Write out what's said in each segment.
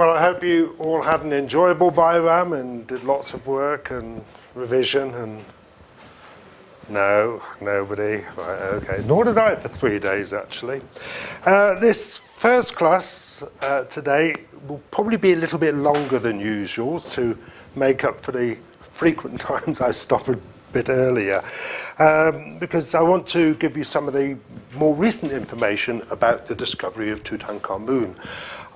Well, I hope you all had an enjoyable Bairam and did lots of work and revision and... No, nobody. Right, okay. Nor did I for 3 days, actually. This first class today will probably be a little bit longer than usual to make up for the frequent times I stop a bit earlier, because I want to give you some of the more recent information about the discovery of Tutankhamun.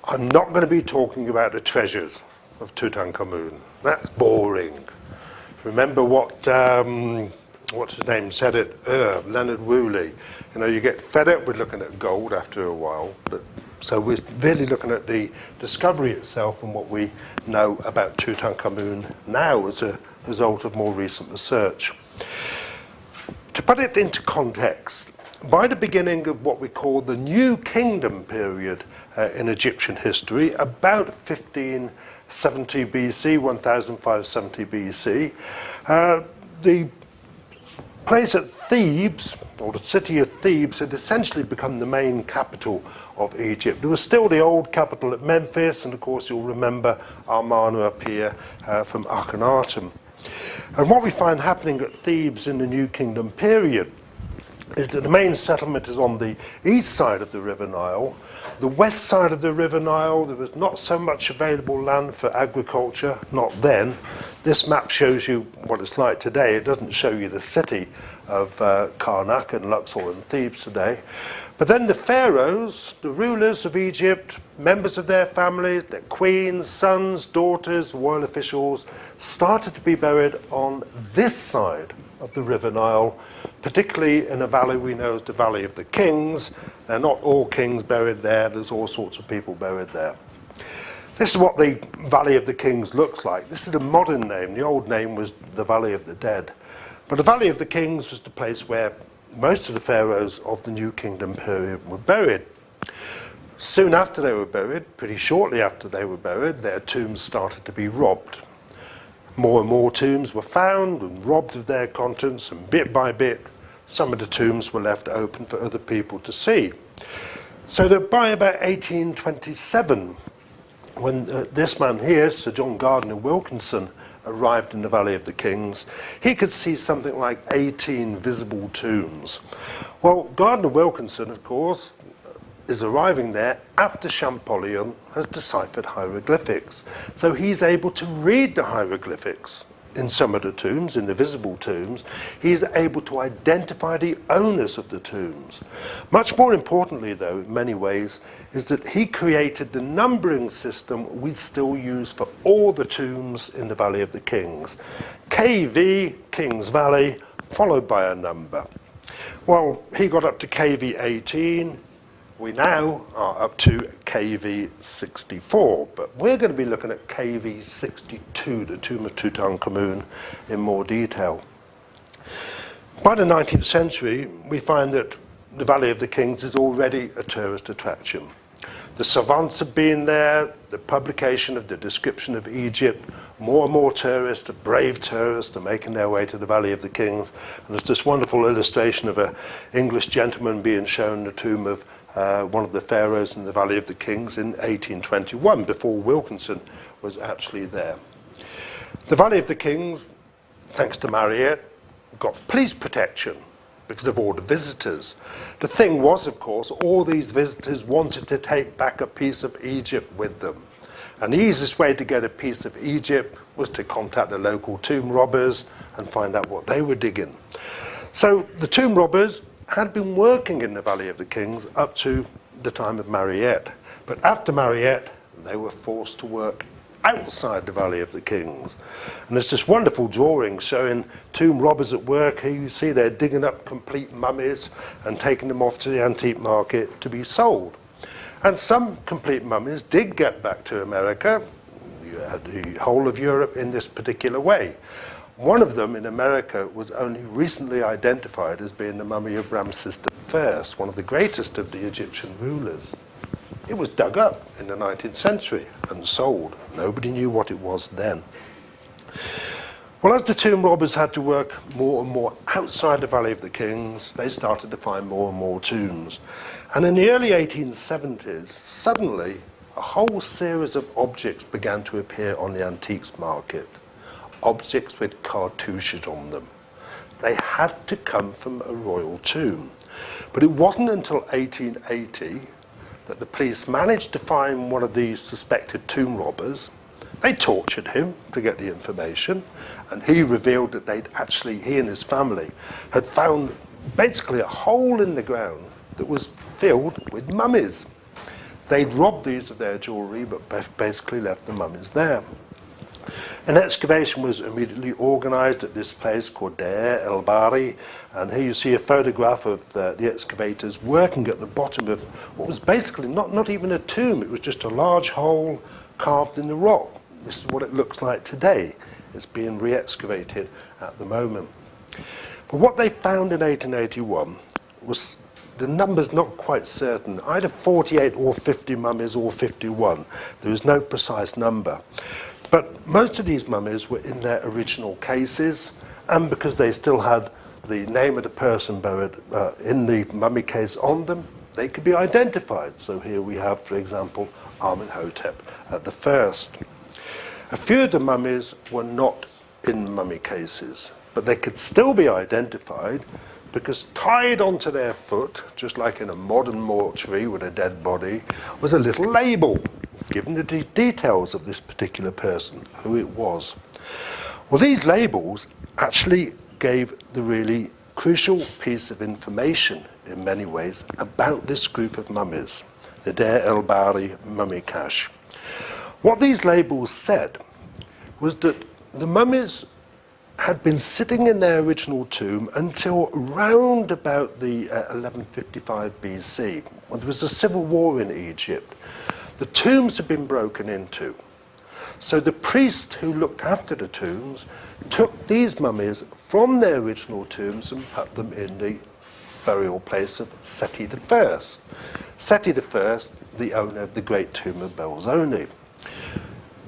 I'm not going to be talking about the treasures of Tutankhamun. That's boring. Remember what what's his name said it? Leonard Woolley. You know, you get fed up with looking at gold after a while. So we're really looking at the discovery itself and what we know about Tutankhamun now as a result of more recent research. To put it into context, by the beginning of what we call the New Kingdom period in Egyptian history, about 1570 BC, 1570 BC, the place at Thebes, or the city of Thebes, had essentially become the main capital of Egypt. There was still the old capital at Memphis, and of course you'll remember Amarna up here from Akhenaten. And what we find happening at Thebes in the New Kingdom period is that the main settlement is on the east side of the River Nile. The west side of the River Nile, there was not so much available land for agriculture, not then. This map shows you what it's like today. It doesn't show you the city of Karnak and Luxor and Thebes today. But then the pharaohs, the rulers of Egypt, members of their families, their queens, sons, daughters, royal officials, started to be buried on this side of the River Nile, particularly in a valley we know as the Valley of the Kings. They're not all kings buried there. There's all sorts of people buried there. This is what the Valley of the Kings looks like. This is a modern name. The old name was the Valley of the Dead. But the Valley of the Kings was the place where most of the pharaohs of the New Kingdom period were buried. Soon after they were buried, pretty shortly after they were buried, their tombs started to be robbed. More and more tombs were found and robbed of their contents, and bit by bit, some of the tombs were left open for other people to see. So that by about 1827, when this man here, Sir John Gardner Wilkinson, arrived in the Valley of the Kings, he could see something like 18 visible tombs. Well, Gardner Wilkinson, of course, is arriving there after Champollion has deciphered hieroglyphics. So he's able to read the hieroglyphics in some of the tombs, in the visible tombs. He's able to identify the owners of the tombs. Much more importantly, though, in many ways, is that he created the numbering system we still use for all the tombs in the Valley of the Kings. KV, King's Valley, followed by a number. Well, he got up to KV 18. We now are up to KV 64, but we're going to be looking at KV 62, the tomb of Tutankhamun, in more detail. By the 19th century, we find that the Valley of the Kings is already a tourist attraction. The savants have been there, the publication of the description of Egypt, more and more tourists, brave tourists, are making their way to the Valley of the Kings. And there's this wonderful illustration of an English gentleman being shown the tomb of one of the pharaohs in the Valley of the Kings in 1821, before Wilkinson was actually there. The Valley of the Kings, thanks to Mariette, got police protection because of all the visitors. The thing was, of course, all these visitors wanted to take back a piece of Egypt with them. And the easiest way to get a piece of Egypt was to contact the local tomb robbers and find out what they were digging. So the tomb robbers had been working in the Valley of the Kings up to the time of Mariette. But after Mariette, they were forced to work outside the Valley of the Kings. And there's this wonderful drawing showing tomb robbers at work. Here you see they're digging up complete mummies and taking them off to the antique market to be sold. And some complete mummies did get back to America. You had the whole of Europe in this particular way. One of them in America was only recently identified as being the mummy of Ramses I, one of the greatest of the Egyptian rulers. It was dug up in the 19th century and sold. Nobody knew what it was then. Well, as the tomb robbers had to work more and more outside the Valley of the Kings, they started to find more and more tombs. And in the early 1870s, suddenly, a whole series of objects began to appear on the antiques market, objects with cartouches on them. They had to come from a royal tomb. But it wasn't until 1880 that the police managed to find one of these suspected tomb robbers. They tortured him to get the information, and he revealed that he and his family had found basically a hole in the ground that was filled with mummies. They'd robbed these of their jewellery, but basically left the mummies there. An excavation was immediately organised at this place called Deir el-Bahri, and here you see a photograph of the excavators working at the bottom of what was basically not even a tomb. It was just a large hole carved in the rock. This is what it looks like today. It's being re-excavated at the moment. But what they found in 1881 was the number's not quite certain, either 48 or 50 mummies or 51. There is no precise number. But most of these mummies were in their original cases, and because they still had the name of the person buried in the mummy case on them, they could be identified. So here we have, for example, Amenhotep the First. A few of the mummies were not in mummy cases, but they could still be identified because tied onto their foot, just like in a modern mortuary with a dead body, was a little label giving the details of this particular person, who it was. Well, these labels actually gave the really crucial piece of information in many ways about this group of mummies, the Deir el-Bahri mummy cache. What these labels said was that the mummies had been sitting in their original tomb until round about the 1155 BC, when there was a civil war in Egypt. The tombs had been broken into. So the priest who looked after the tombs took these mummies from their original tombs and put them in the burial place of Seti I. Seti I, the owner of the great tomb of Belzoni.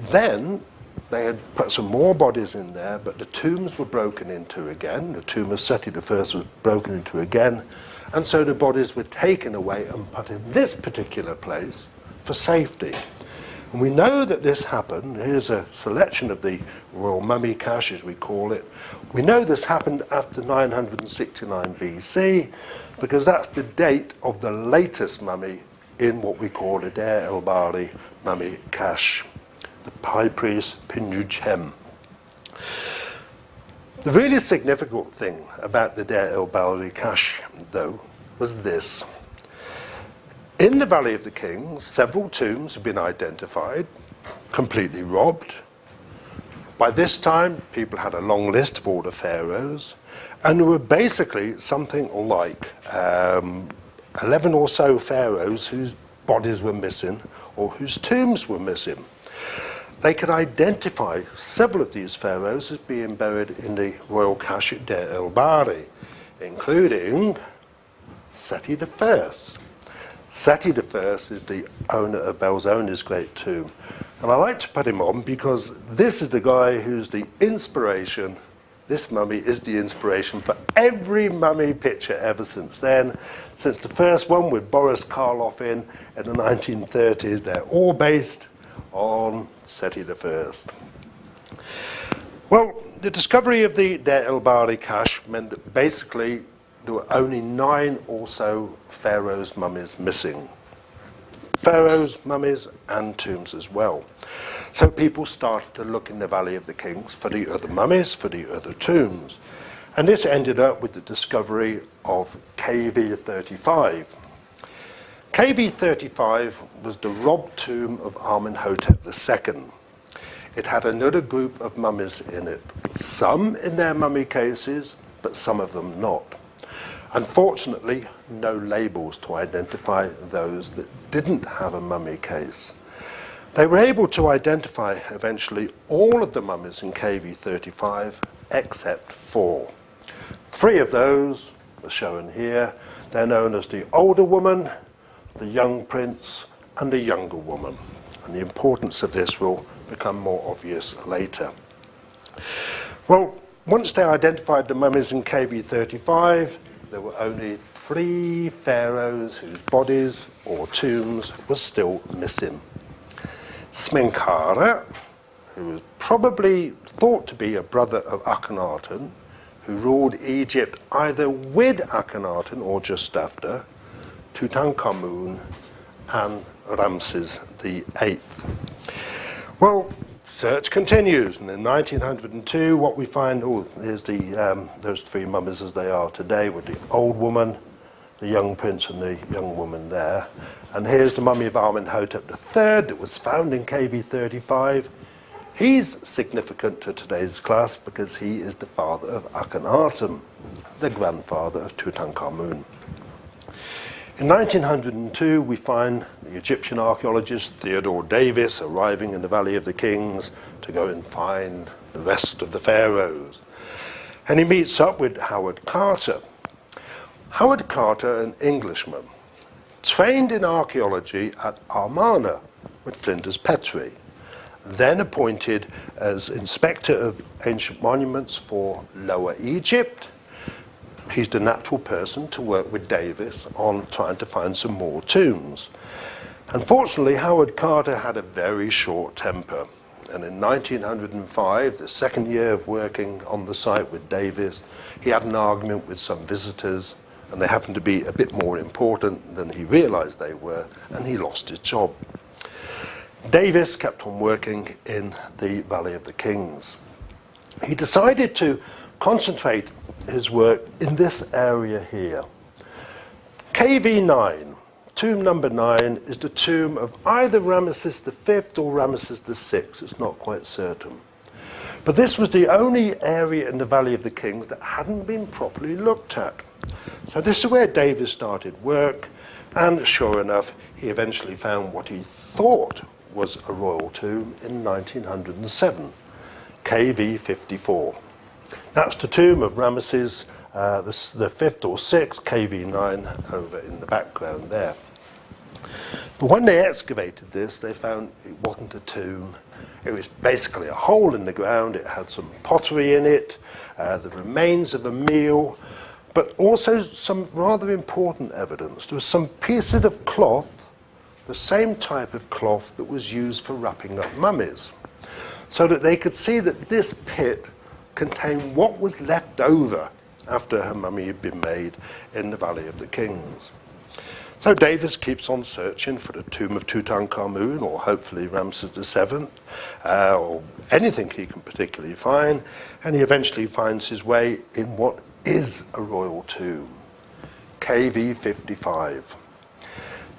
Then they had put some more bodies in there, but the tombs were broken into again. The tomb of Seti I was broken into again, and so the bodies were taken away and put in this particular place for safety. And we know that this happened. Here's a selection of the royal mummy cache, as we call it. We know this happened after 969 BC, because that's the date of the latest mummy in what we call the Deir el-Bahri mummy cache, the high priest Pinjuchem. The really significant thing about the Deir el-Bahri cache, though, was this. In the Valley of the Kings, several tombs have been identified, completely robbed. By this time, people had a long list of all the pharaohs, and there were basically something like 11 or so pharaohs whose bodies were missing or whose tombs were missing. They could identify several of these pharaohs as being buried in the royal cache at Deir el-Bahri, including Seti I. Seti I is the owner of Belzoni's great tomb. And I like to put him on because this is the guy who's the inspiration. This mummy is the inspiration for every mummy picture ever since then. Since the first one with Boris Karloff in the 1930s, they're all based on Seti I. Well, the discovery of the Deir el-Bahri cache meant that basically there were only 9 or so pharaohs' mummies missing. Pharaohs, mummies, and tombs as well. So people started to look in the Valley of the Kings for the other mummies, for the other tombs. And this ended up with the discovery of KV35. KV35 was the robbed tomb of Amenhotep II. It had another group of mummies in it, some in their mummy cases, but some of them not. Unfortunately, no labels to identify those that didn't have a mummy case. They were able to identify eventually all of the mummies in KV35 except 4. 3 of those are shown here. They're known as the older woman, the young prince, and the younger woman. And the importance of this will become more obvious later. Well, once they identified the mummies in KV35, there were only 3 pharaohs whose bodies or tombs were still missing. Smenkhara, who was probably thought to be a brother of Akhenaten, who ruled Egypt either with Akhenaten or just after, Tutankhamun, and Ramses VIII. Well, search continues, and in 1902, what we find, here's those three mummies as they are today, with the old woman, the young prince, and the young woman there. And here's the mummy of Amenhotep III that was found in KV35. He's significant to today's class because he is the father of Akhenaten, the grandfather of Tutankhamun. In 1902, we find the Egyptian archaeologist Theodore Davis arriving in the Valley of the Kings to go and find the rest of the pharaohs. And he meets up with Howard Carter. Howard Carter, an Englishman, trained in archaeology at Amarna with Flinders Petrie, then appointed as Inspector of Ancient Monuments for Lower Egypt. He's the natural person to work with Davis on trying to find some more tombs. Unfortunately, Howard Carter had a very short temper, and in 1905, the second year of working on the site with Davis, he had an argument with some visitors, and they happened to be a bit more important than he realized they were, and he lost his job. Davis kept on working in the Valley of the Kings. He decided to concentrate his work in this area here. KV9, tomb number 9, is the tomb of either Ramesses V or Ramesses VI. It's not quite certain. But this was the only area in the Valley of the Kings that hadn't been properly looked at. So this is where Davis started work, and sure enough, he eventually found what he thought was a royal tomb in 1907, KV 54. That's the tomb of Ramesses the 5th or 6th, KV 9, over in the background there. But when they excavated this, they found it wasn't a tomb. It was basically a hole in the ground. It had some pottery in it, the remains of a meal, but also some rather important evidence. There was some pieces of cloth, the same type of cloth that was used for wrapping up mummies, so that they could see that this pit contained what was left over after her mummy had been made in the Valley of the Kings. So Davis keeps on searching for the tomb of Tutankhamun, or hopefully Ramses VII, or anything he can particularly find, and he eventually finds his way in what is a royal tomb, KV 55.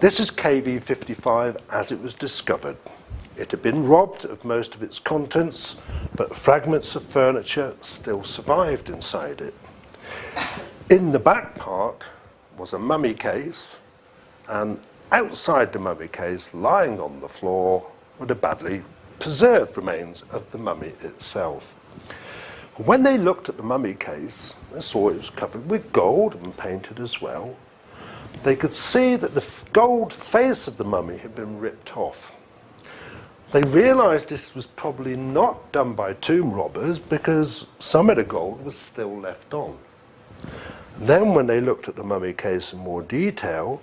This is KV 55 as it was discovered. It had been robbed of most of its contents, but fragments of furniture still survived inside it. In the back part was a mummy case, and outside the mummy case, lying on the floor, were the badly preserved remains of the mummy itself. When they looked at the mummy case, they saw it was covered with gold and painted as well. They could see that the gold face of the mummy had been ripped off. They realized this was probably not done by tomb robbers because some of the gold was still left on. Then when they looked at the mummy case in more detail,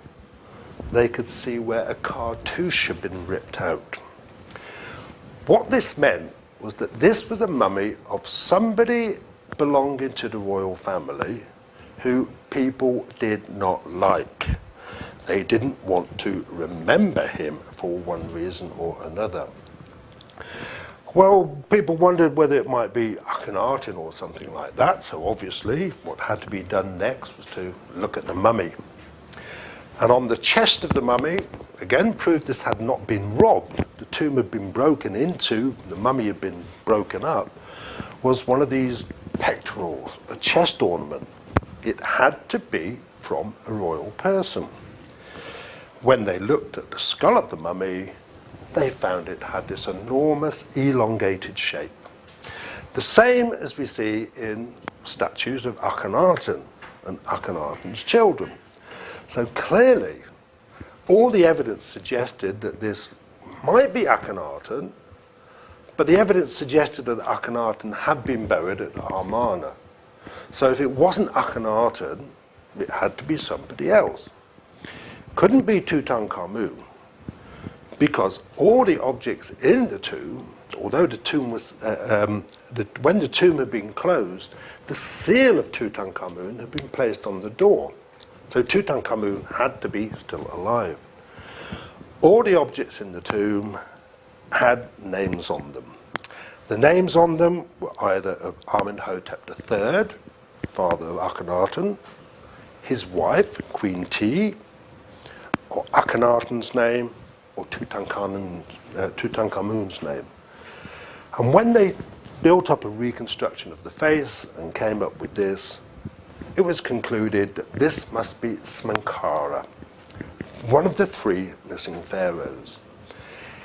they could see where a cartouche had been ripped out. What this meant was that this was a mummy of somebody belonging to the royal family who people did not like. They didn't want to remember him for one reason or another. Well, people wondered whether it might be Akhenaten or something like that, so obviously what had to be done next was to look at the mummy. And on the chest of the mummy, again proved this had not been robbed, the tomb had been broken into, the mummy had been broken up, was one of these pectorals, a chest ornament. It had to be from a royal person. When they looked at the skull of the mummy, they found it had this enormous elongated shape. The same as we see in statues of Akhenaten and Akhenaten's children. So clearly, all the evidence suggested that this might be Akhenaten, but the evidence suggested that Akhenaten had been buried at Amarna. So if it wasn't Akhenaten, it had to be somebody else. Couldn't be Tutankhamun. because all the objects in the tomb, although the tomb was, when the tomb had been closed, the seal of Tutankhamun had been placed on the door. So Tutankhamun had to be still alive. All the objects in the tomb had names on them. The names on them were either of Amenhotep III, father of Akhenaten, his wife, Queen T, or Akhenaten's name, or Tutankhamun's name. And when they built up a reconstruction of the face and came up with this, it was concluded that this must be Smenkhara, one of the three missing pharaohs.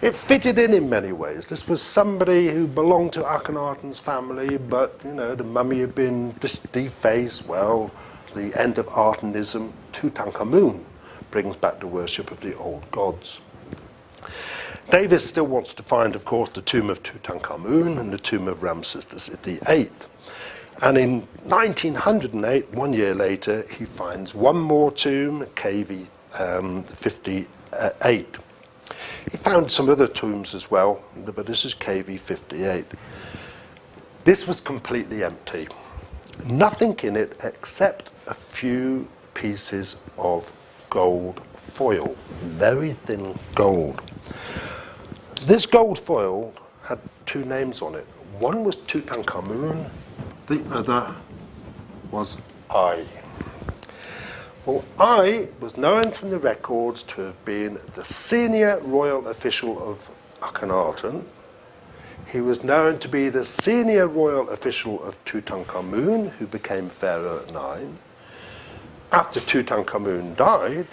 It fitted in many ways. This was somebody who belonged to Akhenaten's family, but the mummy had been defaced. Well, the end of Artenism, Tutankhamun brings back the worship of the old gods. Davis still wants to find, of course, the tomb of Tutankhamun and the tomb of Ramses VIII. And in 1908, 1 year later, he finds one more tomb, KV 58. He found some other tombs as well, but this is KV 58. This was completely empty. Nothing in it except a few pieces of gold foil, very thin gold. This gold foil had two names on it. One was Tutankhamun, the other was I. Well, I was known from the records to have been the senior royal official of Akhenaten. He was known to be the senior royal official of Tutankhamun, who became pharaoh at 9. After Tutankhamun died,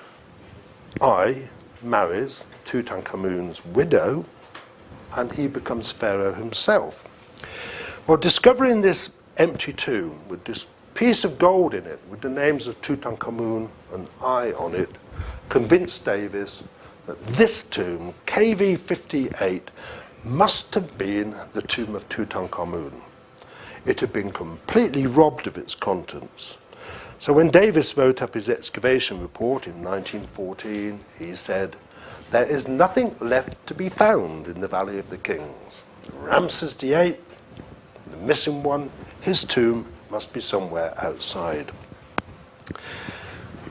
I marries Tutankhamun's widow, and he becomes pharaoh himself. Well, discovering this empty tomb with this piece of gold in it with the names of Tutankhamun and I on it convinced Davis that this tomb, KV 58, must have been the tomb of Tutankhamun. It had been completely robbed of its contents. So when Davis wrote up his excavation report in 1914, he said, "There is nothing left to be found in the Valley of the Kings. Ramses VIII, the missing one, his tomb must be somewhere outside."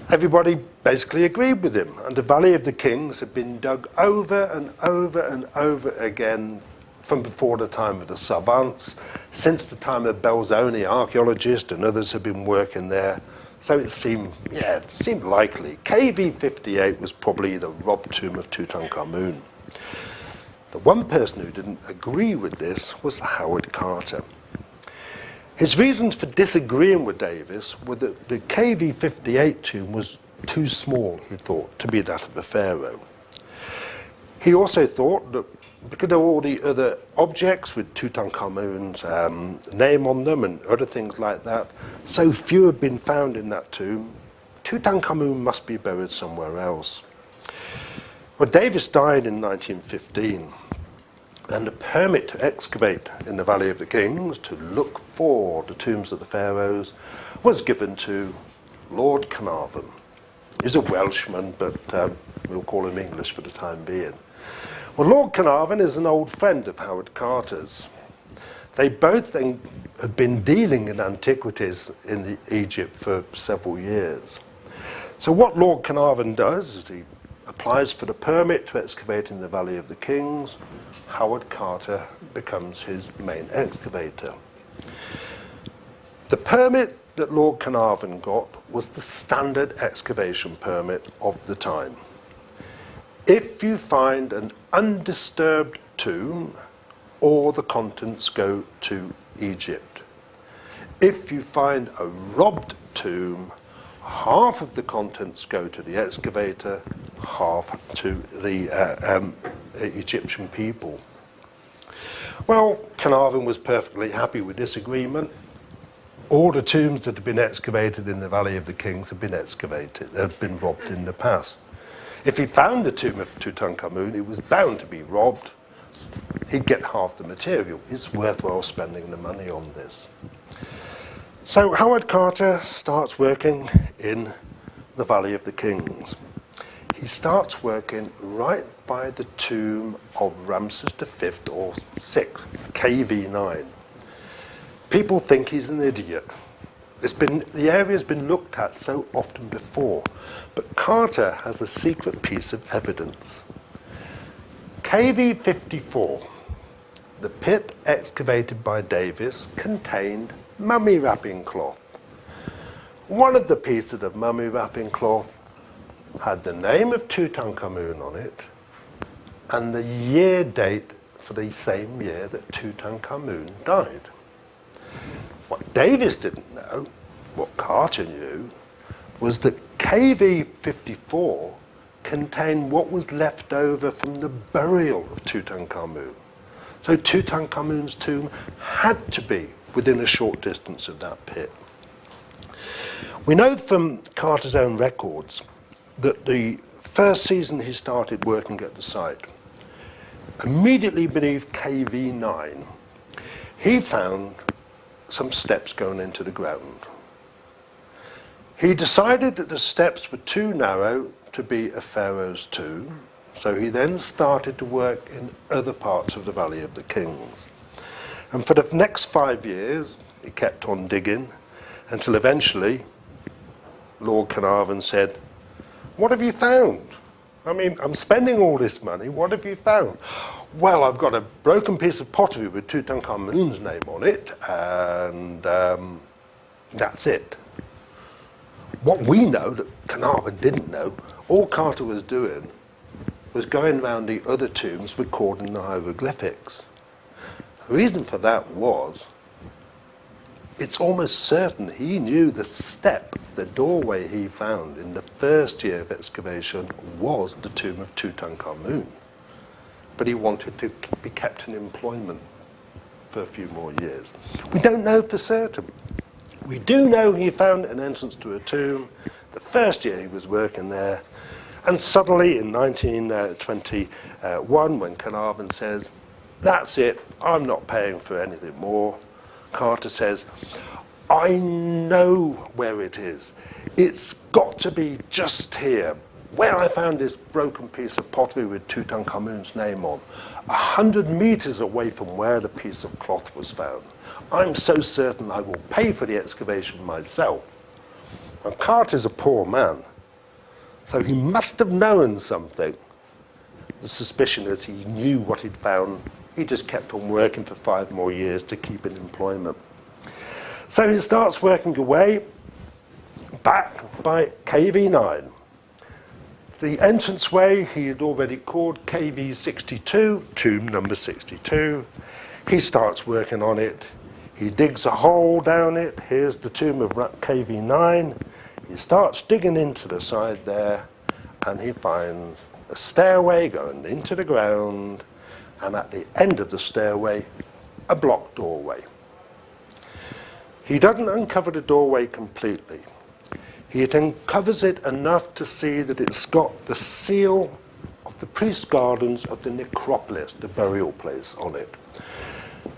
Everybody basically agreed with him, and the Valley of the Kings had been dug over and over and over again from before the time of the savants, since the time of Belzoni, archaeologists and others had been working there. So it seemed likely. KV 58 was probably the robbed tomb of Tutankhamun. The one person who didn't agree with this was Howard Carter. His reasons for disagreeing with Davis were that the KV 58 tomb was too small, he thought, to be that of a pharaoh. He also thought that because of all the other objects with Tutankhamun's name on them and other things like that, so few had been found in that tomb, Tutankhamun must be buried somewhere else. Well, Davis died in 1915. And the permit to excavate in the Valley of the Kings, to look for the tombs of the pharaohs, was given to Lord Carnarvon. He's a Welshman, but we'll call him English for the time being. Well, Lord Carnarvon is an old friend of Howard Carter's. They both had been dealing in antiquities in Egypt for several years. So what Lord Carnarvon does is he applies for the permit to excavate in the Valley of the Kings. Howard Carter becomes his main excavator. The permit that Lord Carnarvon got was the standard excavation permit of the time. If you find an undisturbed tomb, all the contents go to Egypt. If you find a robbed tomb, half of the contents go to the excavator, half to the Egyptian people. Well, Carnarvon was perfectly happy with this agreement. All the tombs that had been excavated in the Valley of the Kings had been excavated, had been robbed in the past. If he found the tomb of Tutankhamun, it was bound to be robbed. He'd get half the material. It's worthwhile spending the money on this. So Howard Carter starts working in the Valley of the Kings. he starts working right by the tomb of Ramses V or VI, KV9. People think he's an idiot. The area's been looked at so often before, but Carter has a secret piece of evidence. KV54, the pit excavated by Davis, contained mummy wrapping cloth. One of the pieces of mummy wrapping cloth had the name of Tutankhamun on it and the year date for the same year that Tutankhamun died. What Davis didn't know, what Carter knew, was that KV54 contained what was left over from the burial of Tutankhamun. So Tutankhamun's tomb had to be within a short distance of that pit. We know from Carter's own records that the first season he started working at the site, immediately beneath KV9, he found some steps going into the ground. He decided that the steps were too narrow to be a pharaoh's tomb, so he then started to work in other parts of the Valley of the Kings. And for the next 5 years, he kept on digging until eventually Lord Carnarvon said, "What have you found? I mean, I'm spending all this money, what have you found?" "Well, I've got a broken piece of pottery with Tutankhamun's name on it, and that's it." What we know that Carnarvon didn't know, all Carter was doing was going around the other tombs recording the hieroglyphics. The reason for that was, it's almost certain he knew the step, the doorway he found in the first year of excavation was the tomb of Tutankhamun. But he wanted to be kept in employment for a few more years. We don't know for certain. We do know he found an entrance to a tomb the first year he was working there, and suddenly in 1921, when Carnarvon says, "That's it, I'm not paying for anything more," Carter says, "I know where it is. It's got to be just here, where I found this broken piece of pottery with Tutankhamun's name on, 100 meters away from where the piece of cloth was found. I'm so certain I will pay for the excavation myself." And Carter's a poor man, so he must have known something. The suspicion is he knew what he'd found. He just kept on working for 5 more years to keep in employment. So he starts working away back by KV9. The entranceway he had already called KV62, tomb number 62. He starts working on it. He digs a hole down it. Here's the tomb of KV9. He starts digging into the side there, and he finds a stairway going into the ground, and at the end of the stairway, a blocked doorway. He doesn't uncover the doorway completely. He uncovers it enough to see that it's got the seal of the priest's gardens of the necropolis, the burial place, on it.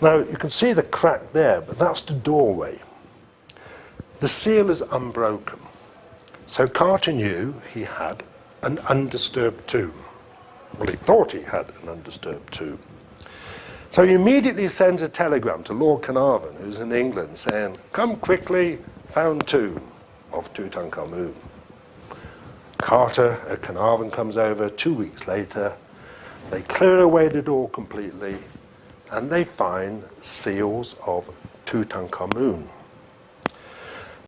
Now, you can see the crack there, but that's the doorway. The seal is unbroken. So Carter knew he had an undisturbed tomb. Well, he thought he had an undisturbed tomb. So he immediately sends a telegram to Lord Carnarvon, who's in England, saying, "Come quickly, found tomb of Tutankhamun." Carter at Carnarvon comes over 2 weeks later. They clear away the door completely, and they find seals of Tutankhamun.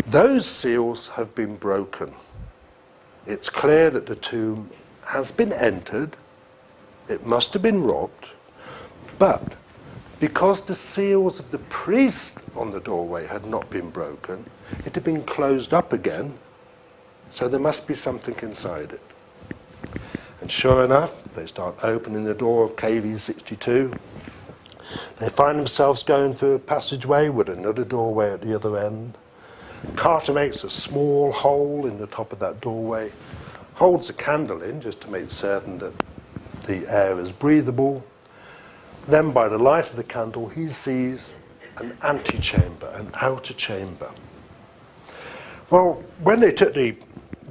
Those seals have been broken. It's clear that the tomb has been entered. It must have been robbed. But because the seals of the priest on the doorway had not been broken, it had been closed up again, so there must be something inside it. And sure enough, they start opening the door of KV62. They find themselves going through a passageway with another doorway at the other end. Carter makes a small hole in the top of that doorway, holds a candle in just to make certain that the air is breathable. Then by the light of the candle, he sees an antechamber, an outer chamber. Well, when they took the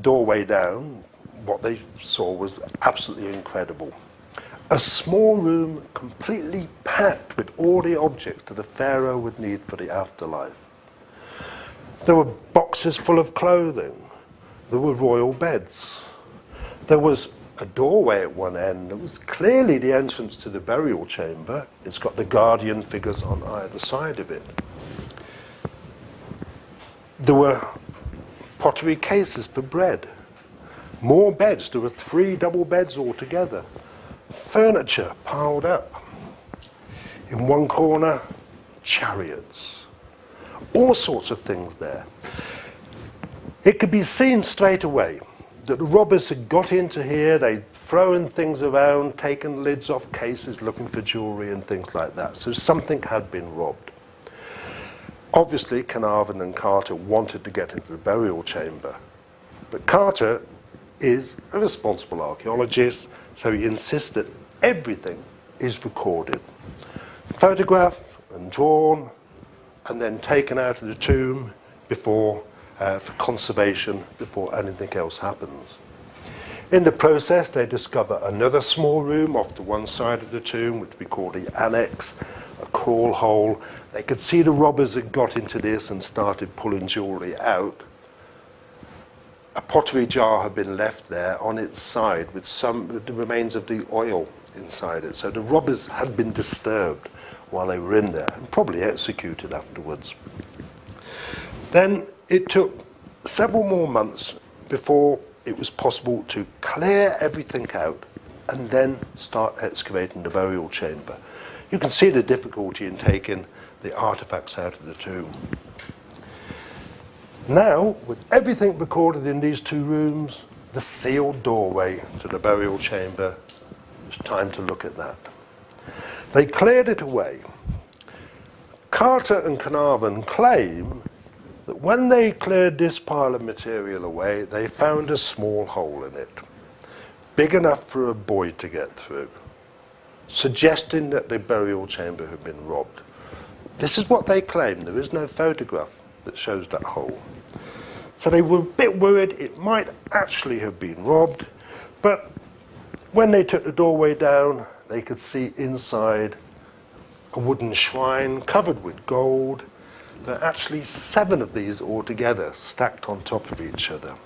doorway down, what they saw was absolutely incredible. A small room completely packed with all the objects that a pharaoh would need for the afterlife. There were boxes full of clothing. There were royal beds. There was a doorway at one end. It was clearly the entrance to the burial chamber. It's got the guardian figures on either side of it. There were pottery cases for bread. More beds. There were 3 double beds altogether. Furniture piled up. In one corner, chariots. All sorts of things there. It could be seen straight away that the robbers had got into here, they'd thrown things around, taken lids off cases looking for jewellery and things like that. So something had been robbed. Obviously, Carnarvon and Carter wanted to get into the burial chamber. But Carter is a responsible archaeologist, so he insists that everything is recorded. Photographed and drawn, and then taken out of the tomb before, for conservation before anything else happens. In the process, they discover another small room off to one side of the tomb, which we call the annex, a crawl hole. They could see the robbers had got into this and started pulling jewellery out. A pottery jar had been left there on its side with the remains of the oil inside it. So the robbers had been disturbed while they were in there and probably executed afterwards. Then it took several more months before it was possible to clear everything out and then start excavating the burial chamber. You can see the difficulty in taking the artifacts out of the tomb. Now, with everything recorded in these 2 rooms, the sealed doorway to the burial chamber, it's time to look at that. They cleared it away. Carter and Carnarvon claim that when they cleared this pile of material away, they found a small hole in it, big enough for a boy to get through, suggesting that the burial chamber had been robbed. This is what they claim. There is no photograph that shows that hole. So they were a bit worried it might actually have been robbed, but when they took the doorway down, they could see inside a wooden shrine covered with gold. There are actually 7 of these altogether, stacked on top of each other.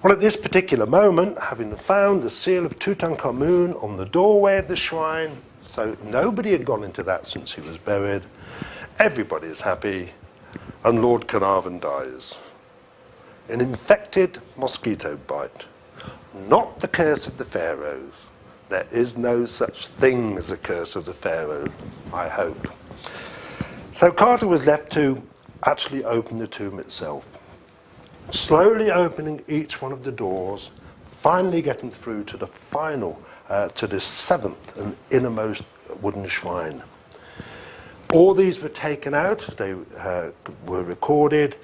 Well, at this particular moment, having found the seal of Tutankhamun on the doorway of the shrine, so nobody had gone into that since he was buried, everybody is happy, and Lord Carnarvon dies. An infected mosquito bite. Not the curse of the pharaohs. There is no such thing as a curse of the pharaohs, I hope. So Carter was left to actually open the tomb itself. Slowly opening each one of the doors, finally getting through to the final, to the 7th and innermost wooden shrine. All these were taken out, they were recorded,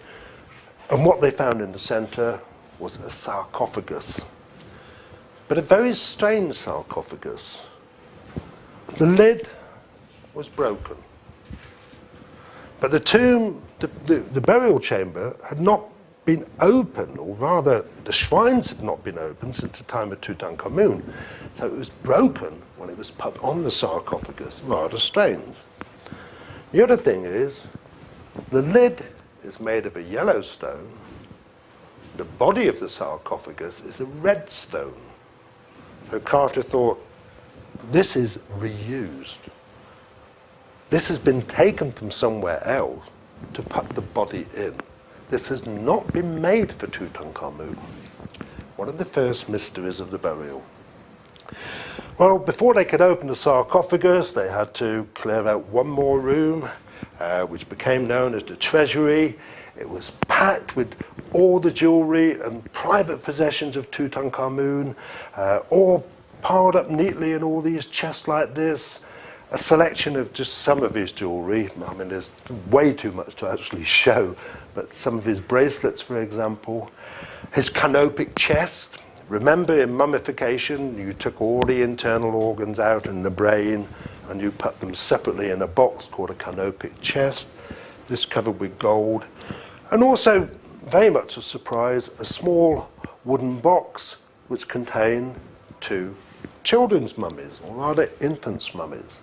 and what they found in the centre was a sarcophagus. But a very strange sarcophagus. The lid was broken. But the tomb, the burial chamber, had not been open, or rather the shrines had not been open since the time of Tutankhamun. So it was broken when it was put on the sarcophagus. Rather strange. The other thing is, the lid is made of a yellow stone. The body of the sarcophagus is a red stone. So Carter thought, this is reused. This has been taken from somewhere else to put the body in. This has not been made for Tutankhamun. One of the first mysteries of the burial. Well, before they could open the sarcophagus, they had to clear out one more room, which became known as the treasury. It was packed with all the jewelry and private possessions of Tutankhamun, all piled up neatly in all these chests like this. A selection of just some of his jewelry. I mean, there's way too much to actually show, but some of his bracelets, for example. His canopic chest. Remember, in mummification, you took all the internal organs out in the brain, and you put them separately in a box called a canopic chest. This covered with gold. And also, very much a surprise, a small wooden box which contained 2 children's mummies, or rather infants' mummies.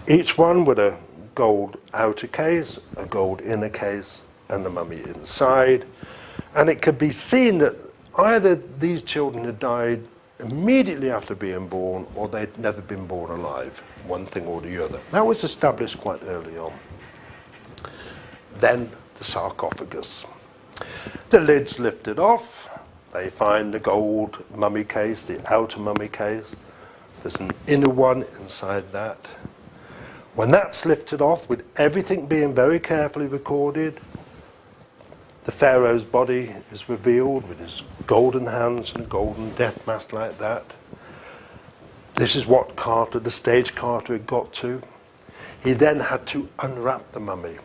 Each one with a gold outer case, a gold inner case, and the mummy inside. And it could be seen that either these children had died immediately after being born, or they'd never been born alive, one thing or the other. That was established quite early on. Then the sarcophagus. The lid's lifted off. They find the gold mummy case, the outer mummy case. There's an inner one inside that. When that's lifted off, with everything being very carefully recorded, the pharaoh's body is revealed with his golden hands and a golden death mask like that. This is what Carter, the stage Carter, had got to. He then had to unwrap the mummy.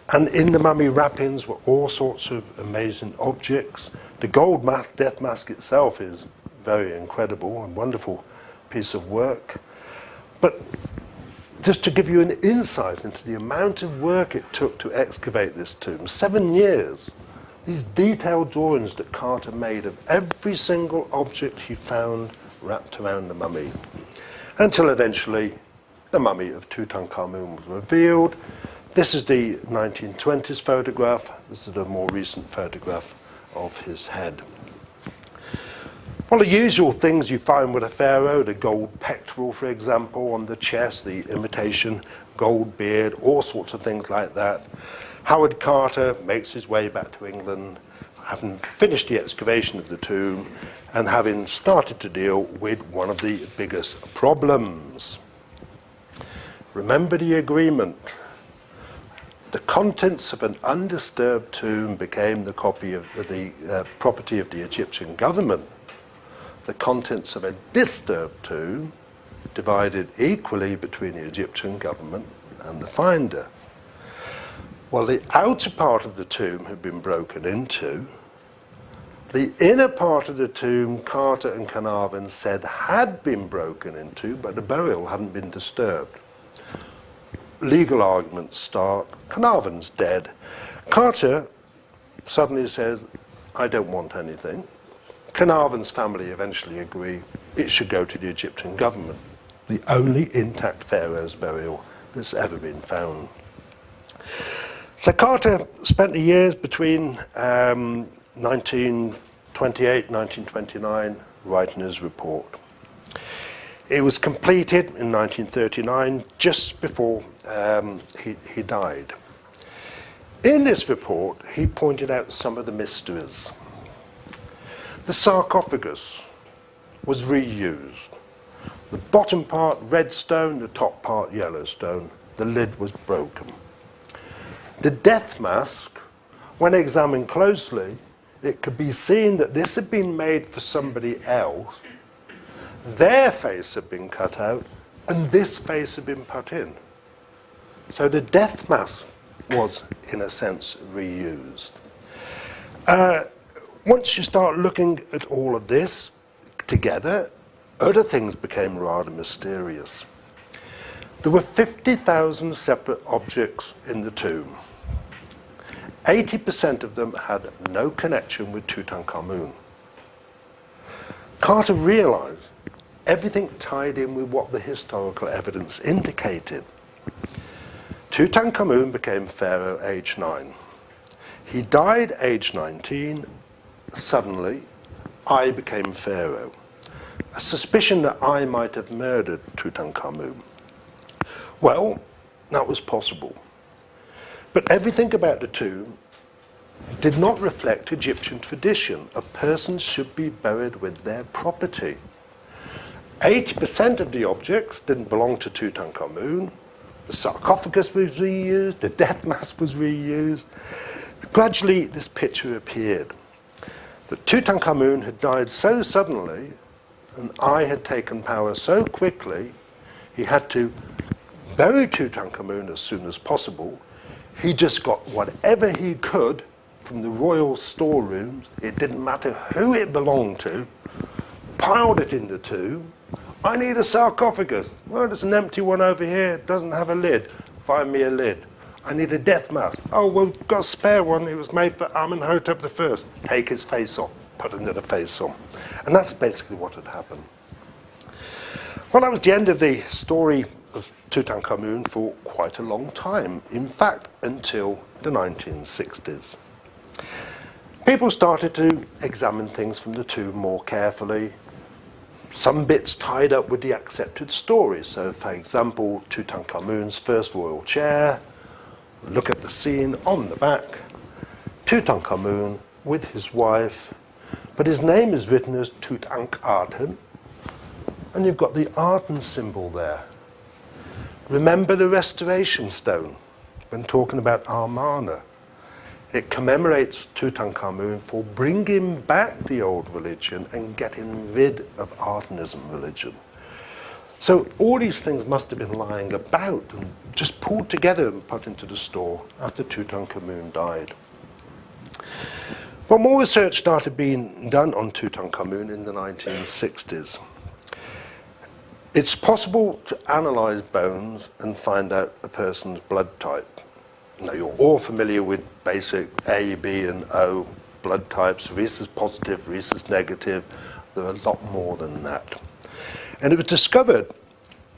And in the mummy wrappings were all sorts of amazing objects. The gold mask, death mask itself is very incredible and wonderful piece of work. But just to give you an insight into the amount of work it took to excavate this tomb, 7 years, these detailed drawings that Carter made of every single object he found wrapped around the mummy, until eventually the mummy of Tutankhamun was revealed. This is the 1920s photograph. This is a more recent photograph of his head. Well, the usual things you find with a pharaoh, the gold pectoral, for example, on the chest, the imitation gold beard, all sorts of things like that. Howard Carter makes his way back to England, having finished the excavation of the tomb and having started to deal with one of the biggest problems. Remember the agreement. The contents of an undisturbed tomb became the property of the Egyptian government. The contents of a disturbed tomb divided equally between the Egyptian government and the finder. Well, the outer part of the tomb had been broken into. The inner part of the tomb, Carter and Carnarvon said had been broken into, but the burial hadn't been disturbed. Legal arguments start. Carnarvon's dead. Carter suddenly says, I don't want anything. Carnarvon's family eventually agree it should go to the Egyptian government, the only intact pharaoh's burial that's ever been found. So Carter spent the years between 1928 and 1929 writing his report. It was completed in 1939, just before he died. In this report, he pointed out some of the mysteries. The sarcophagus was reused. The bottom part red stone, the top part yellow stone. The lid was broken. The death mask, when examined closely, it could be seen that this had been made for somebody else. Their face had been cut out, and this face had been put in. So the death mask was, in a sense, reused. Once you start looking at all of this together, other things became rather mysterious. There were 50,000 separate objects in the tomb. 80% of them had no connection with Tutankhamun. Carter realized everything tied in with what the historical evidence indicated. Tutankhamun became pharaoh age 9. He died age 19. Suddenly, I became pharaoh. A suspicion that I might have murdered Tutankhamun. Well, that was possible. But everything about the tomb did not reflect Egyptian tradition. A person should be buried with their property. 80% of the objects didn't belong to Tutankhamun. The sarcophagus was reused, the death mask was reused. Gradually, this picture appeared that Tutankhamun had died so suddenly, and I had taken power so quickly, he had to bury Tutankhamun as soon as possible. He just got whatever he could from the royal storerooms, it didn't matter who it belonged to, piled it in the tomb. I need a sarcophagus. Well, there's an empty one over here, it doesn't have a lid. Find me a lid. I need a death mask. Oh, well, got a spare one. It was made for Amenhotep I. Take his face off. put another face on. And that's basically what had happened. Well, that was the end of the story of Tutankhamun for quite a long time. In fact, until the 1960s. People started to examine things from the tomb more carefully. Some bits tied up with the accepted stories. So, for example, Tutankhamun's first royal chair. Look at the scene on the back. Tutankhamun with his wife, but his name is written as Tutankhamun, and you've got the Arten symbol there. Remember the restoration stone when talking about Amarna. It commemorates Tutankhamun for bringing back the old religion and getting rid of Artenism religion. So all these things must have been lying about and just pulled together and put into the store after Tutankhamun died. Well, more research started being done on Tutankhamun in the 1960s. It's possible to analyze bones and find out a person's blood type. Now, you're all familiar with basic A, B, and O blood types, rhesus positive, rhesus negative. There are a lot more than that. And it was discovered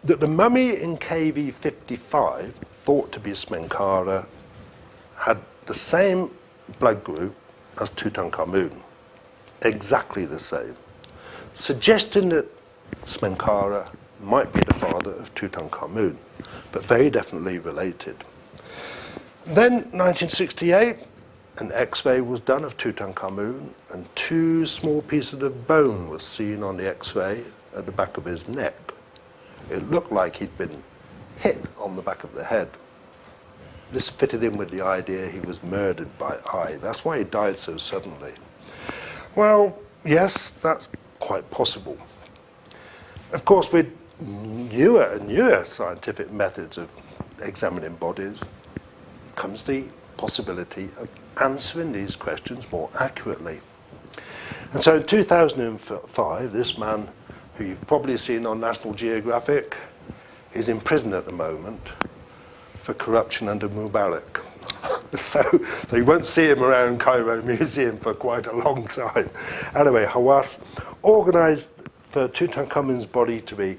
that the mummy in KV55, thought to be Smenkhara, had the same blood group as Tutankhamun, exactly the same, suggesting that Smenkhara might be the father of Tutankhamun, but very definitely related. Then, 1968, an X-ray was done of Tutankhamun, and 2 small pieces of bone were seen on the X-ray at the back of his neck. It looked like he'd been hit on the back of the head. This fitted in with the idea he was murdered by eye. That's why he died so suddenly. Well, yes, that's quite possible. Of course, with newer and newer scientific methods of examining bodies comes the possibility of answering these questions more accurately. And so in 2005, this man, who you've probably seen on National Geographic, is in prison at the moment for corruption under Mubarak. So you won't see him around Cairo Museum for quite a long time. Anyway, Hawass organised for Tutankhamun's body to be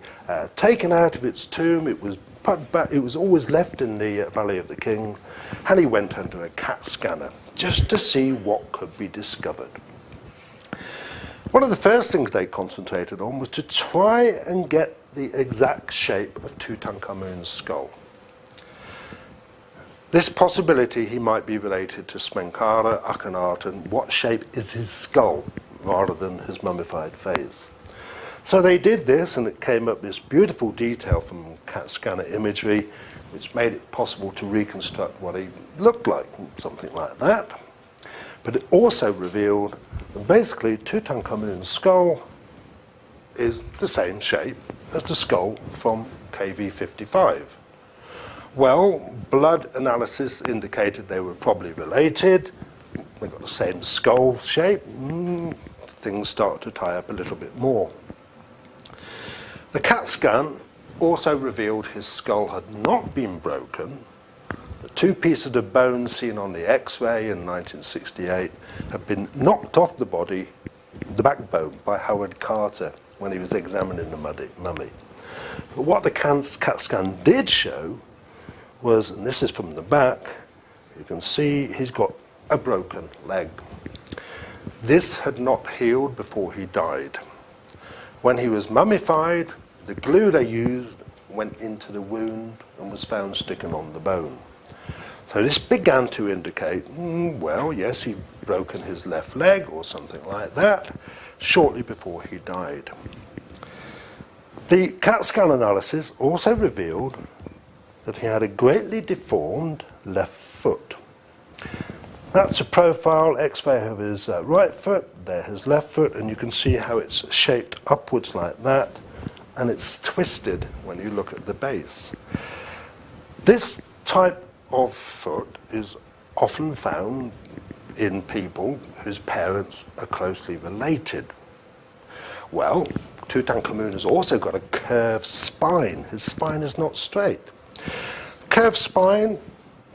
taken out of its tomb. It was put back, it was always left in the Valley of the King, and he went under a CAT scanner just to see what could be discovered. One of the first things they concentrated on was to try and get the exact shape of Tutankhamun's skull. This possibility he might be related to Smenkhara, Akhenaten, what shape is his skull, rather than his mummified face. So they did this, and it came up this beautiful detail from CAT scanner imagery, which made it possible to reconstruct what he looked like, something like that. But it also revealed that basically Tutankhamun's skull is the same shape as the skull from KV55. Well, blood analysis indicated they were probably related. They got the same skull shape. Things start to tie up a little bit more. The CAT scan also revealed his skull had not been broken. The 2 pieces of bone seen on the X-ray in 1968 had been knocked off the body, the backbone, by Howard Carter when he was examining the mummy. But what the CAT scan did show was, and this is from the back, you can see he's got a broken leg. This had not healed before he died. When he was mummified, the glue they used went into the wound and was found sticking on the bone. So this began to indicate, well, yes, he'd broken his left leg or something like that shortly before he died. The CAT scan analysis also revealed that he had a greatly deformed left foot. That's a profile X-ray of his right foot, there his left foot, and you can see how it's shaped upwards like that, and it's twisted when you look at the base. This type of foot is often found in people whose parents are closely related. Well, Tutankhamun has also got a curved spine. His spine is not straight. Curved spine,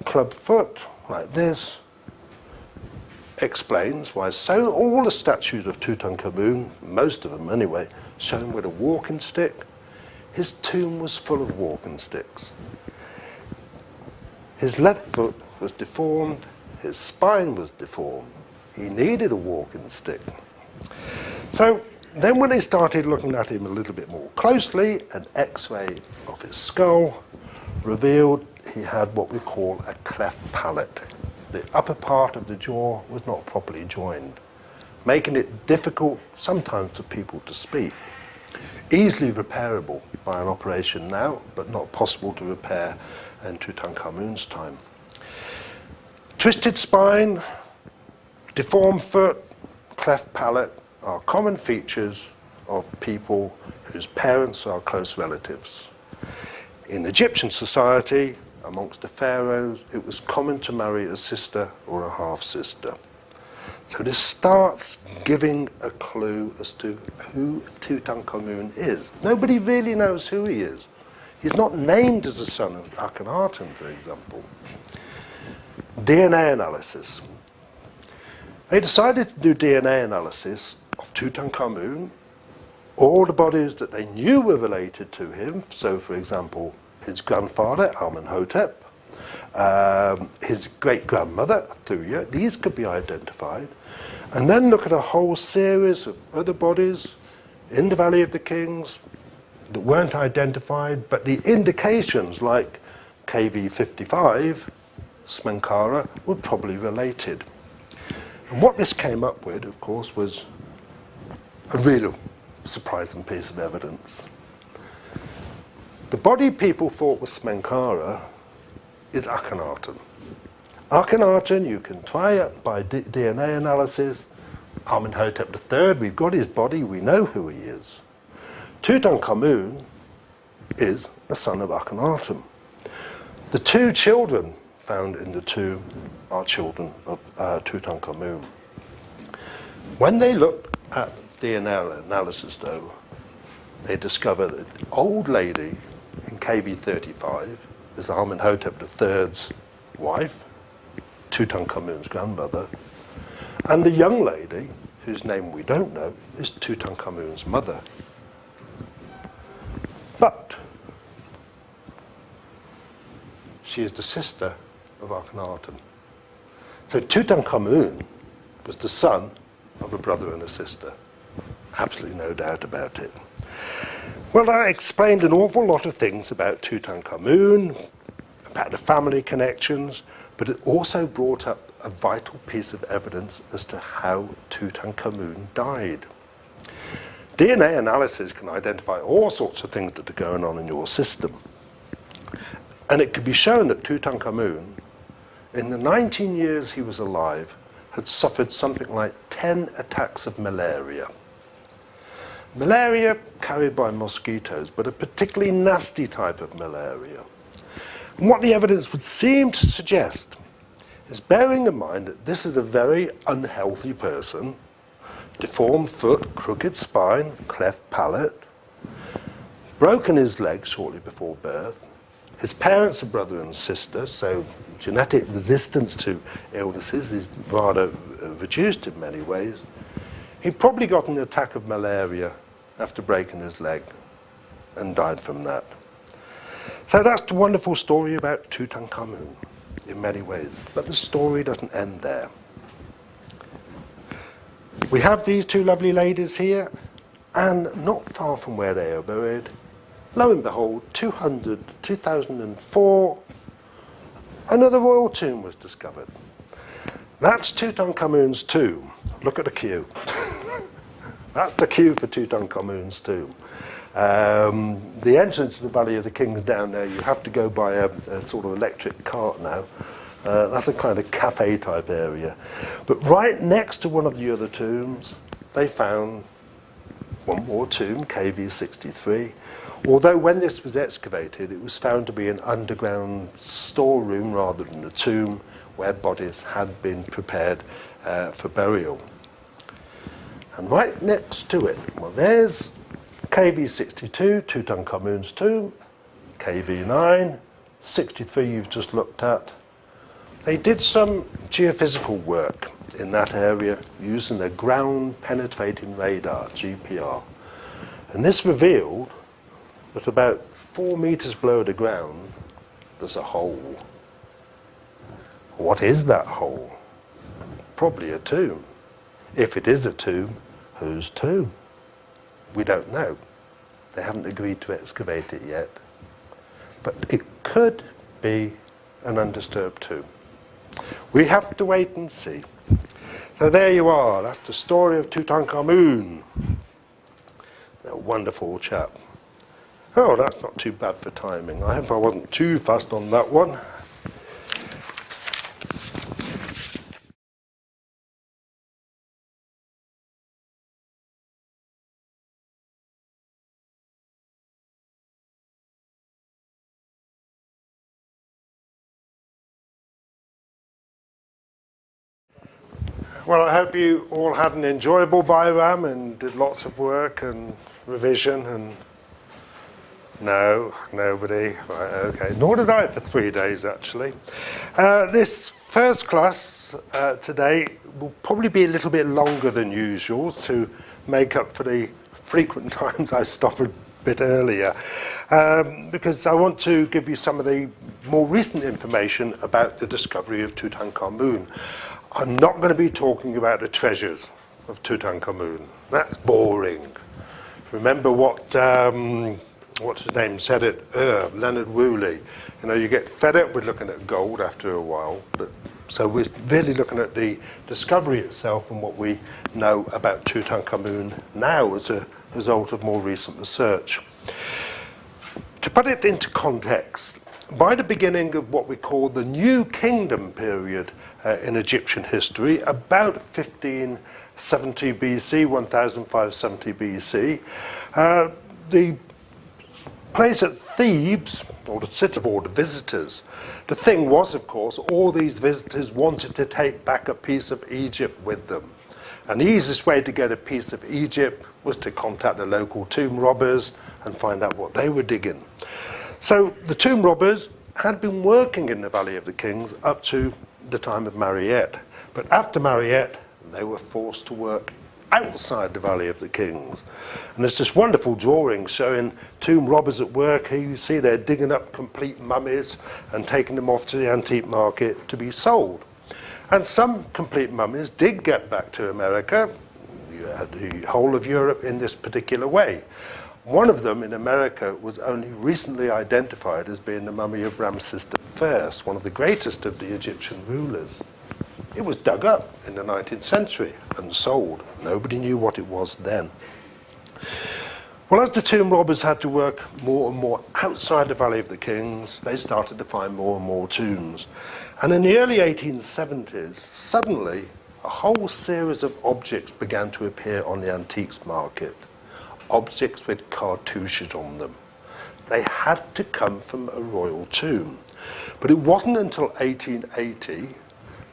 club foot, like this, explains why all the statues of Tutankhamun, most of them anyway, shown with a walking stick. His tomb was full of walking sticks. His left foot was deformed, his spine was deformed. He needed a walking stick. So then when they started looking at him a little bit more closely, an X-ray of his skull revealed he had what we call a cleft palate. The upper part of the jaw was not properly joined, making it difficult sometimes for people to speak. Easily repairable by an operation now, but not possible to repair in Tutankhamun's time. Twisted spine, deformed foot, cleft palate are common features of people whose parents are close relatives. In Egyptian society, amongst the pharaohs, it was common to marry a sister or a half-sister. So this starts giving a clue as to who Tutankhamun is. Nobody really knows who he is. He's not named as the son of Akhenaten, for example. DNA analysis. They decided to do DNA analysis of Tutankhamun, all the bodies that they knew were related to him. So, for example, his grandfather, Amenhotep, his great-grandmother, Thuya, these could be identified. And then look at a whole series of other bodies in the Valley of the Kings that weren't identified, but the indications, like KV55, Smenkhara, were probably related. And what this came up with, of course, was a real surprising piece of evidence. The body people thought was Smenkhara is Akhenaten. Akhenaten, you can try it by DNA analysis. Amenhotep III, we've got his body, we know who he is. Tutankhamun is a son of Akhenaten. The two children found in the tomb are children of Tutankhamun. When they looked at DNA analysis, though, they discovered that the old lady in KV35 is Amenhotep III's wife, Tutankhamun's grandmother, and the young lady, whose name we don't know, is Tutankhamun's mother. But she is the sister of Akhenaten. So Tutankhamun was the son of a brother and a sister. Absolutely no doubt about it. Well, I explained an awful lot of things about Tutankhamun, about the family connections, but it also brought up a vital piece of evidence as to how Tutankhamun died. DNA analysis can identify all sorts of things that are going on in your system. And it could be shown that Tutankhamun, in the 19 years he was alive, had suffered something like 10 attacks of malaria. Malaria carried by mosquitoes, but a particularly nasty type of malaria. And what the evidence would seem to suggest is, bearing in mind that this is a very unhealthy person, deformed foot, crooked spine, cleft palate, broken his leg shortly before birth, his parents are brother and sister, so genetic resistance to illnesses is rather reduced in many ways. He probably got an attack of malaria after breaking his leg and died from that. So that's the wonderful story about Tutankhamun in many ways, but the story doesn't end there. We have these two lovely ladies here, and not far from where they are buried, lo and behold, 2004, another royal tomb was discovered. That's Tutankhamun's tomb. Look at the queue. That's the queue for Tutankhamun's tomb. The entrance to the Valley of the Kings down there, you have to go by a sort of electric cart now. That's a kind of cafe type area. But right next to one of the other tombs, they found one more tomb, KV63. Although when this was excavated, it was found to be an underground storeroom rather than a tomb where bodies had been prepared for burial. And right next to it, well, there's KV62, Tutankhamun's tomb, KV9, 63 you've just looked at. They did some geophysical work in that area using a ground-penetrating radar, GPR. And this revealed that about 4 meters below the ground, there's a hole. What is that hole? Probably a tomb. If it is a tomb, whose tomb? We don't know. They haven't agreed to excavate it yet. But it could be an undisturbed tomb. We have to wait and see. So there you are. That's the story of Tutankhamun. A wonderful chap. Oh, that's not too bad for timing. I hope I wasn't too fast on that one. Well, I hope you all had an enjoyable BIRAM and did lots of work and revision and... No, nobody. Right, okay. Nor did I for 3 days, actually. This first class today will probably be a little bit longer than usual to make up for the frequent times I stop a bit earlier, because I want to give you some of the more recent information about the discovery of Tutankhamun. I'm not going to be talking about the treasures of Tutankhamun. That's boring. Remember what... what's his name said it, Leonard Woolley. You know, you get fed up with looking at gold after a while, but so we're really looking at the discovery itself and what we know about Tutankhamun now as a result of more recent research. To put it into context, by the beginning of what we call the New Kingdom period in Egyptian history, about 1570 BC, 1570 BC, the place at Thebes, or the city of all the visitors, the thing was, of course, all these visitors wanted to take back a piece of Egypt with them. And the easiest way to get a piece of Egypt was to contact the local tomb robbers and find out what they were digging. So the tomb robbers had been working in the Valley of the Kings up to the time of Mariette. But after Mariette, they were forced to work outside the Valley of the Kings. And there's this wonderful drawing showing tomb robbers at work. Here you see they're digging up complete mummies and taking them off to the antique market to be sold. And some complete mummies did get back to America. You had the whole of Europe in this particular way. One of them in America was only recently identified as being the mummy of Ramses I, one of the greatest of the Egyptian rulers. It was dug up in the 19th century and sold. Nobody knew what it was then. Well, as the tomb robbers had to work more and more outside the Valley of the Kings, they started to find more and more tombs. And in the early 1870s, suddenly, a whole series of objects began to appear on the antiques market. Objects with cartouches on them. They had to come from a royal tomb. But it wasn't until 1880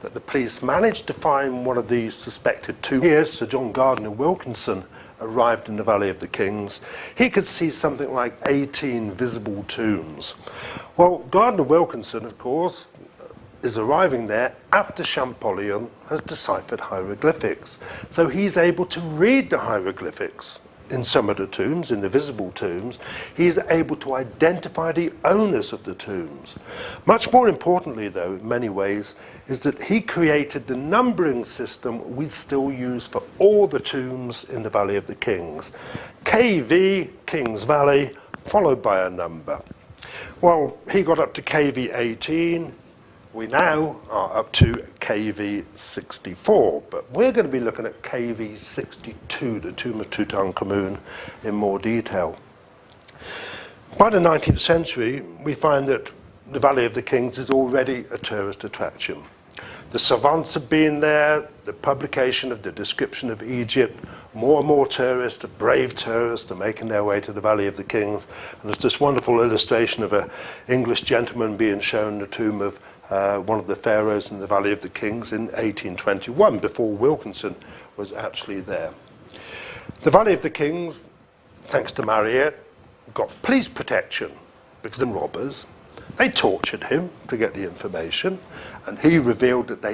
that the police managed to find one of these suspected tombs. Here, Sir John Gardner Wilkinson arrived in the Valley of the Kings. He could see something like 18 visible tombs. Well, Gardner Wilkinson, of course, is arriving there after Champollion has deciphered hieroglyphics. So he's able to read the hieroglyphics in some of the tombs, in the visible tombs. He's able to identify the owners of the tombs. Much more importantly, though, in many ways, is that he created the numbering system we still use for all the tombs in the Valley of the Kings. KV, Kings Valley, followed by a number. Well, he got up to KV 18. We now are up to KV 64, but we're going to be looking at KV 62, the tomb of Tutankhamun, in more detail. By the 19th century, we find that the Valley of the Kings is already a tourist attraction. The savants have been there, the publication of the description of Egypt, more and more tourists, brave tourists, are making their way to the Valley of the Kings. And there's this wonderful illustration of an English gentleman being shown the tomb of one of the pharaohs in the Valley of the Kings in 1821, before Wilkinson was actually there. The Valley of the Kings, thanks to Mariette, got police protection because of robbers, They tortured him to get the information, and he revealed that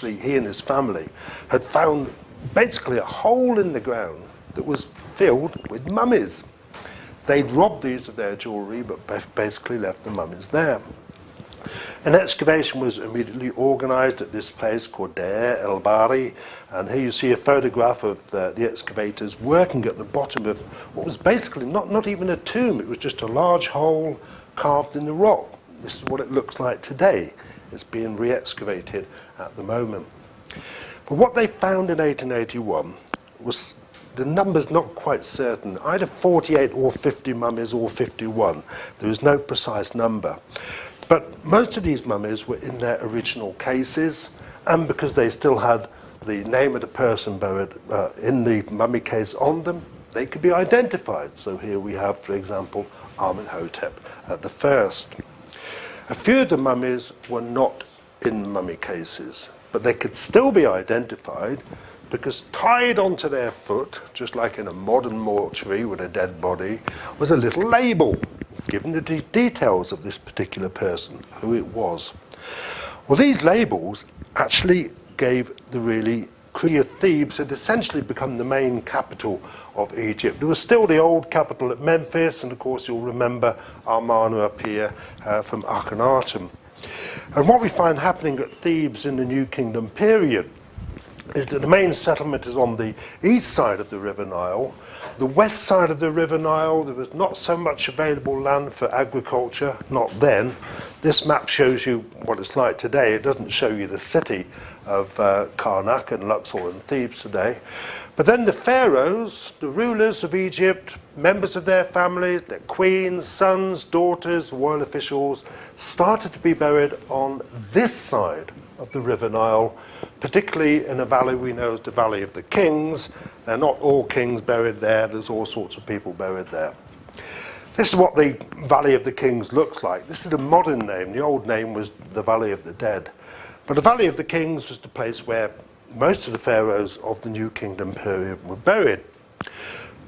he and his family had found basically a hole in the ground that was filled with mummies. They'd robbed these of their jewellery, but basically left the mummies there. An excavation was immediately organised at this place called Deir el-Bari, and here you see a photograph of the excavators working at the bottom of what was basically not even a tomb. It was just a large hole carved in the rock. This is what it looks like today. It's being re-excavated at the moment. But what they found in 1881 was the number's not quite certain, either 48 or 50 mummies or 51. There is no precise number. But most of these mummies were in their original cases, and because they still had the name of the person buried in the mummy case on them, they could be identified. So here we have, for example, Amenhotep the first. A few of the mummies were not in mummy cases, but they could still be identified because tied onto their foot, just like in a modern mortuary with a dead body, was a little label giving the details of this particular person, who it was. Well, these labels actually gave the really Thebes had essentially become the main capital of Egypt. There was still the old capital at Memphis, and of course you'll remember Amarna up here from Akhenaten. And what we find happening at Thebes in the New Kingdom period is that the main settlement is on the east side of the River Nile. The west side of the River Nile, there was not so much available land for agriculture, not then. This map shows you what it's like today. It doesn't show you the city of Karnak and Luxor and Thebes today. But then the pharaohs, the rulers of Egypt, members of their families, their queens, sons, daughters, royal officials, started to be buried on this side of the River Nile, particularly in a valley we know as the Valley of the Kings. They're not all kings buried there, there's all sorts of people buried there. This is what the Valley of the Kings looks like. This is the modern name. The old name was the Valley of the Dead. But the Valley of the Kings was the place where most of the pharaohs of the New Kingdom period were buried.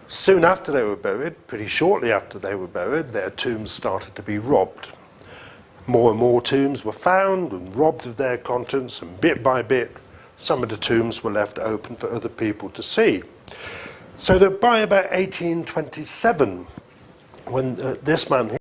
Soon after they were buried, pretty shortly after they were buried, their tombs started to be robbed. More and more tombs were found and robbed of their contents, and bit by bit, some of the tombs were left open for other people to see. So that by about 1827, when this man